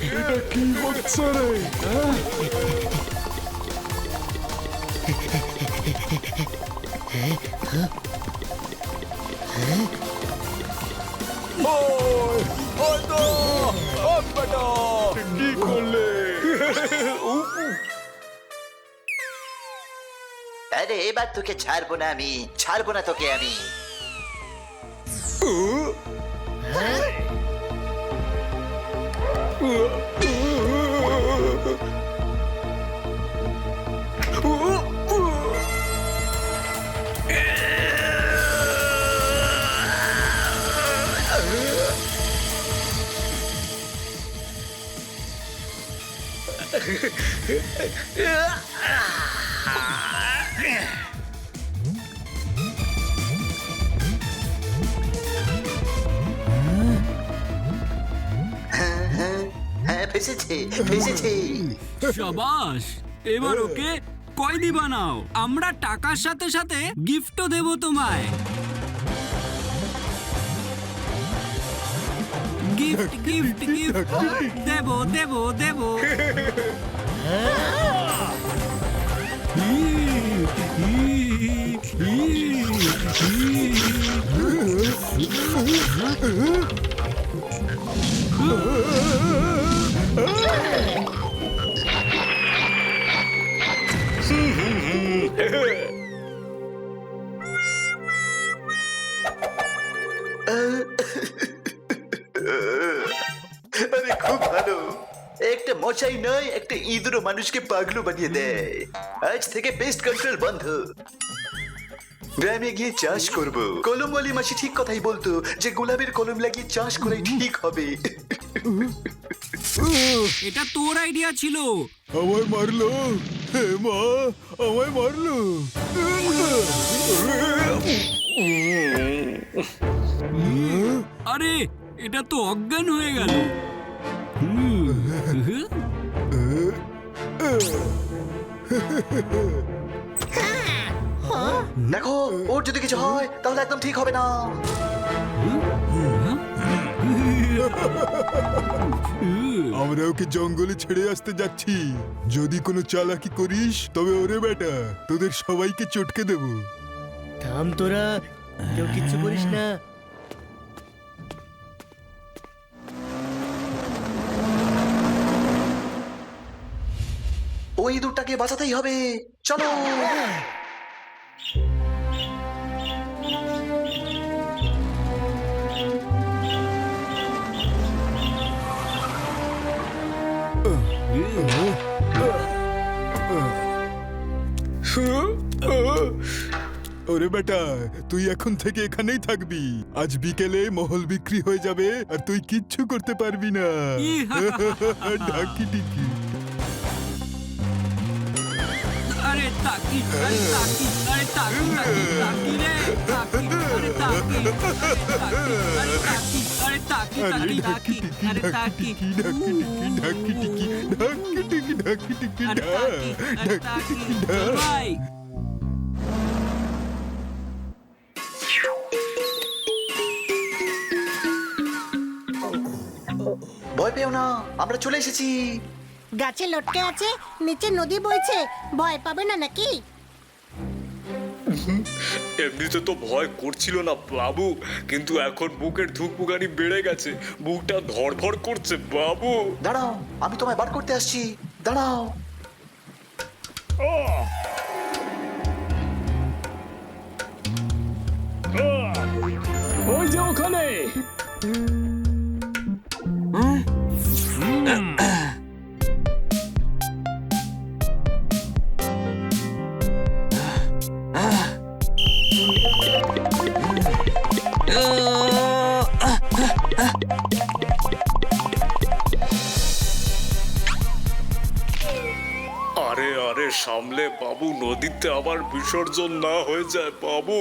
এটা কি হচ্ছে রে? কি করলে? আরে এবার তোকে ছাড়বো না আমি, ছাড়বো না তোকে আমি। হ্যাঁ, ফেসেছে ফেসেছে। শাবাশ, এবার ওকে কয়েদি বানাও। আমরা টাকার সাথে সাথে গিফটও দেব তোমায়। গিফট গিফট গিফট দেব দেব দেব। আরে খুব ভালো। একটা মশাই নয়, একটা ইঁদুরও মানুষকে পাগলু বানিয়ে দেয়। আজ থেকে পেস্ট কন্ট্রোল বন্ধ। গ্রামে গিয়ে চাষ করব। কলমওয়ালি মাসি ঠিক কথাই বলতো যে গোলাপের কলম লাগিয়ে চাষ করাই ঠিক হবে। এটা তোর আইডিয়া ছিল। আমায় মারলো, হে মা, আমায় মারলো। আরে এটা তো অজ্ঞান হয়ে গেল। দেখো, ওর যদি কিছু হয় তাহলে একদম ঠিক হবে না। আমরা ওকে জঙ্গলে ছেড়ে আসতে যাচ্ছি। যদি কোনো চালাকি করিস তবে ওরে বেটা তোদের সবাইকে চটকে দেবো। থাম তোরা, কেউ কিচ্ছু করিস না। ওই ইঁদুরটাকে বাঁচাতেই হবে, চলো। ওরে বেটা তুই এখন থেকে এখানেই থাকবি। আজ বিকেলে মহল বিক্রি হয়ে যাবে আর তুই কিচ্ছু করতে পারবি না। ঢাকি টিকি। আরে তাকি, আরে তাকি, আরে তাকি, তাকি, তাকি রে, তাকি, আরে তাকি, আরে তাকি, আরে তাকি, আরে তাকি, ঢাকি তাকি, টিকি ঢাকি টিকি ঢাকি টিকি ঢাকি টিকি ঢাকি টিকি আরে তাকি, আরে তাকি, ভাই। ভয় পেও না, আমরা চলে এসেছি। গাছে লটকে আছে, নিচে নদী বইছে, ভয় পাবে না নাকি? এমনিতে তো ভয় করছিল না বাবু, কিন্তু এখন বুকের ধুকপুকানি বেড়ে গেছে, বুকটা ধড়ফড় করছে বাবু। দাঁড়াও, আমি তোমায় বার করতে আসছি, দাঁড়াও। ওই যে ওখানে। আরে আরে সামলে বাবু, নদীতে আবার বিসর্জন না হয়ে যায় বাবু।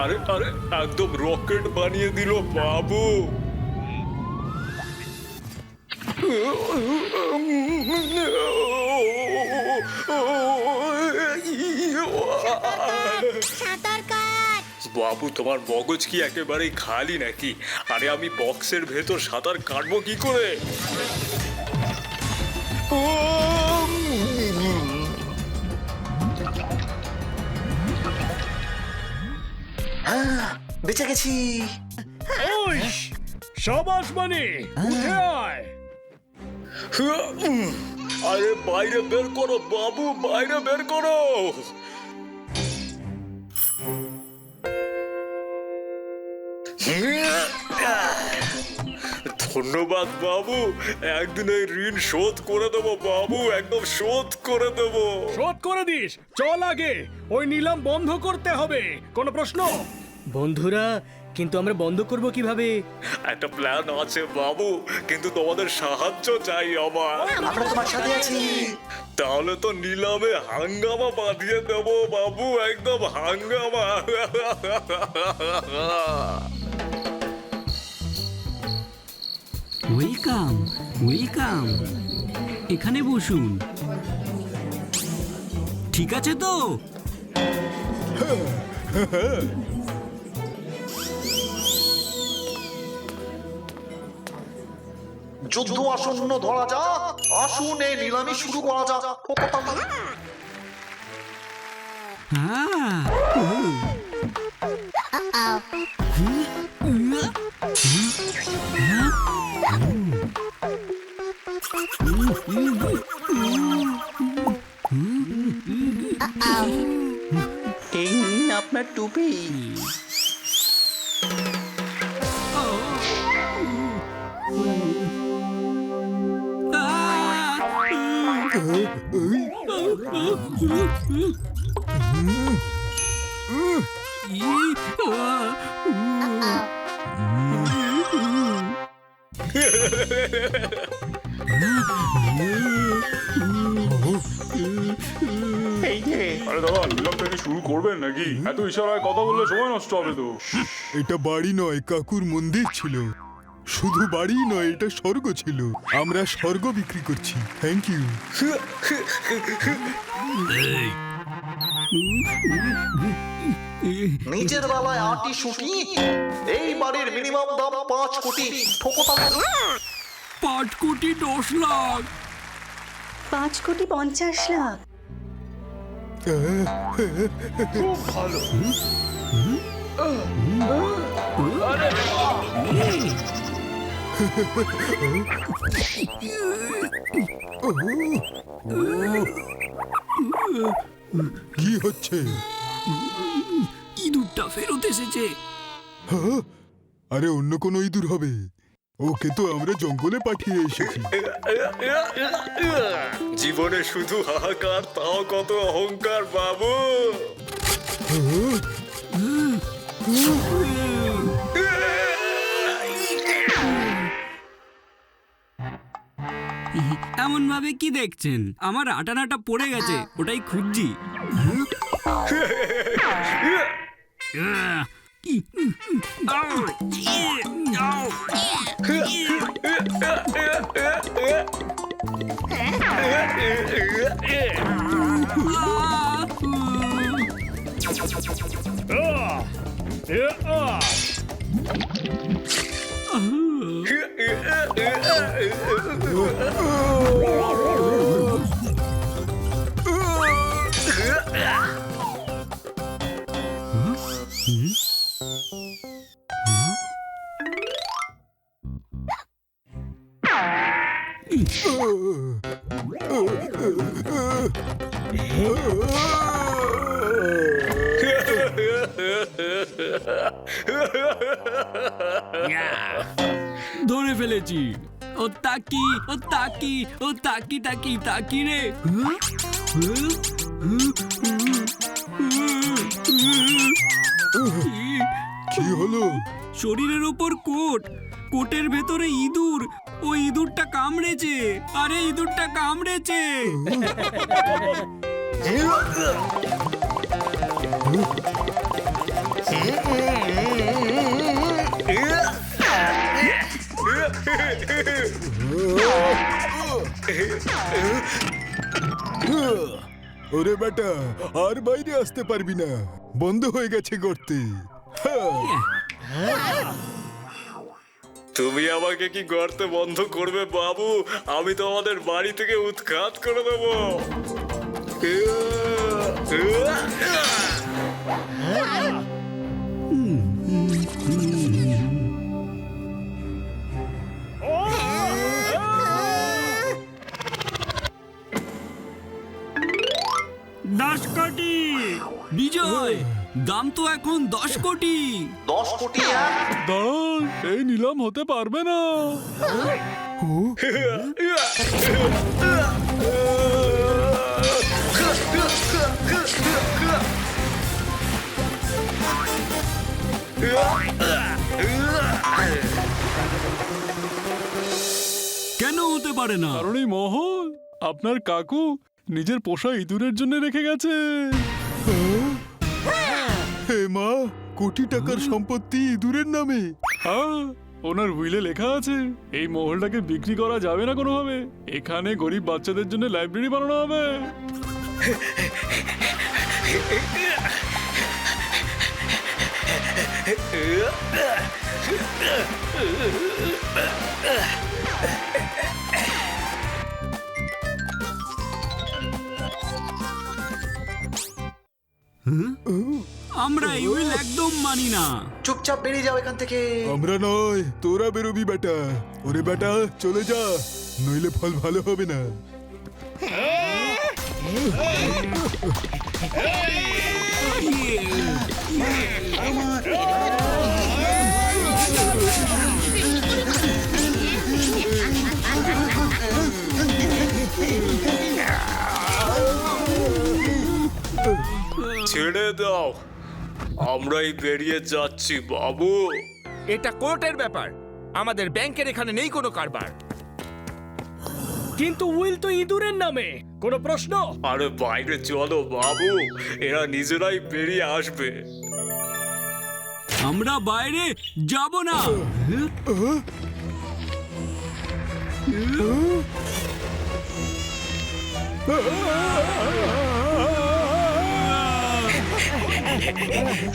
আরে আরে একদম রকেট বানিয়ে দিল বাবু। সাঁতার কাট। বাবু তোমার মগজ কি একেবারেই খালি নাকি? আরে আমি বক্সের ভেতর সাঁতার কাটবো কি করে? বেঁচে গেছি। সবাস মানে উঠে আয়। আরে বাইরে বের করো বাবু, বাইরে বের করো। ধন্যবাদ বাবু, একদিন এই ঋণ শোধ করে দেবো বাবু, একদম শোধ করে দেবো। শোধ করে দিস। চল আগে ওই নিলাম বন্ধ করতে হবে। কোনো প্রশ্ন? বন্ধুরা, কিন্তু আমরা বন্ধ করব কিভাবে? একটা প্ল্যান আছে বাবু, কিন্তু তোমাদের সাহায্য চাই আমার। আমরা তোমার সাথে আছি। তাহলে তো নিলামে হাঙ্গামা বাঁধিয়ে দেবো বাবু, একদম হাঙ্গামা। Welcome, welcome. এখানে বসুন। ঠিক আছে তো? যুদ্ধ আসন্ন ধরা যাক, আসুন এই নিলামি শুরু করা যাক। হ্যাঁ। এই নিন আপনার টুপি। আরে দাদা, নিলাম থেকে শুরু করবেন নাকি? এত ইশারায় কথা বললে সময় নষ্ট হবে তো। এটা বাড়ি নয়, কাকুর মন্দির ছিল। শুধু বাড়ি নয়, এটা স্বর্গ ছিল। আমরা স্বর্গ বিক্রি করছি। Thank you. নিজের বেলায় আটি শুটি, এই বাড়ির মিনিমাম দাম 5 কোটি। ঠোকতাম। 5 কোটি 10 লাখ। 5 কোটি 50 লাখ। খুব ভালো। কি হচ্ছে? ইঁদুরটা ফেরত এসেছে। হ্যাঁ? আরে অন্য কোনো ইঁদুর হবে। ওকে তো আমরা জঙ্গলে পাঠিয়ে এসেছি। জীবনে শুধু হাহাকার, তাও কত অহংকার বাবু। এমন ভাবে কি দেখছেন? আমার আটানাটা পড়ে গেছে, ওটাই খুঁজছি। ধরে ফেলেছি। ও তাকি, ও তাকি, ও তাকি তাকি তাকি রে। কি হলো? শরীরের ওপর কোট, কোটের ভেতরে ইঁদুর। ও ইঁদুরটা কামড়েছে। আরে ইঁদুরটা কামড়েছে। ওরে বেটা, আর বাইরে আসতে পারবি না, বন্ধ হয়ে গেছে গর্তে। তুমি আমাকে কি গর্তে বন্ধ করবে বাবু? আমি তো আমাদের বাড়ি থেকে উৎখাত করে দেবো। দশ কোটি বিজয়, দাম তো এখন 10 কোটি। 10 কোটি আর দাঁড়ান, এই নিলাম হতে পারবে না। কেন হতে পারে না? কারণ এই মহল আপনার কাকু নিজের পোষা ইঁদুরের জন্য রেখে গেছে। হে মা, কোটি টাকার সম্পত্তি ইঁদুরের নামে। হ্যাঁ, ওনার উইলে লেখা আছে এই মহলটাকে বিক্রি করা যাবে না কোনোভাবে। এখানে গরিব বাচ্চাদের জন্য লাইব্রেরি বানানো হবে। আমরা এই উইল একদম মানি না। চুপচাপ বেরিয়ে যাও এখান থেকে। আমরা নয়, তোরা বেরোবি বেটা। ওরে বেটা, চলে যা, নইলে ফল ভালো হবে না। ছেড়ে দাও, আমরাই বেরিয়ে যাচ্ছি বাবু। এটা কোর্টের ব্যাপার, আমাদের ব্যাংকের এখানে নেই কোনো কারবার। কিন্তু উইল তো ইঁদুরের নামে, কোনো প্রশ্ন? আরে বাইরে চলো বাবু, এরা নিজেরাই বেরিয়ে আসবে। আমরা বাইরে যাব না।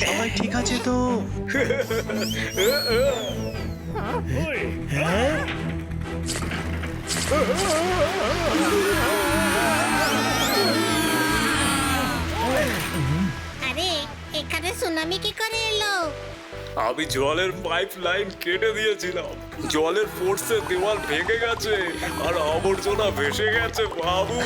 সবাই ঠিক আছে তো? আরে এখানে সুনামি কি করে এলো? আমি জলের পাইপ লাইন কেটে দিয়েছিলাম, জলের ফোর্সে দেওয়াল ভেঙে গেছে আর আবর্জনা ভেসে গেছে বাবু।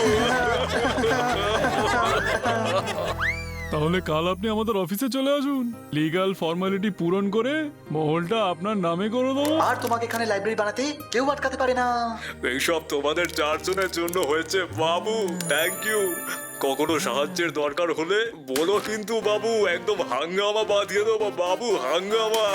তাহলে কাল আপনি আমাদের অফিসে চলে আসুন, লিগ্যাল ফর্মালিটি পূরণ করে মহলটা আপনার নামে করে দেবো। আর তোমাকে এখানে লাইব্রেরি বানাতে কেউ আটকাতে পারে না। এইসব তোমাদের চারজনের জন্য হয়েছে বাবু, থ্যাংক ইউ। কখনো সাহায্যের দরকার হলে বলো কিন্তু বাবু, একদম হাঙ্গামা বাঁধিয়ে দেবো বাবু, হাঙ্গামা।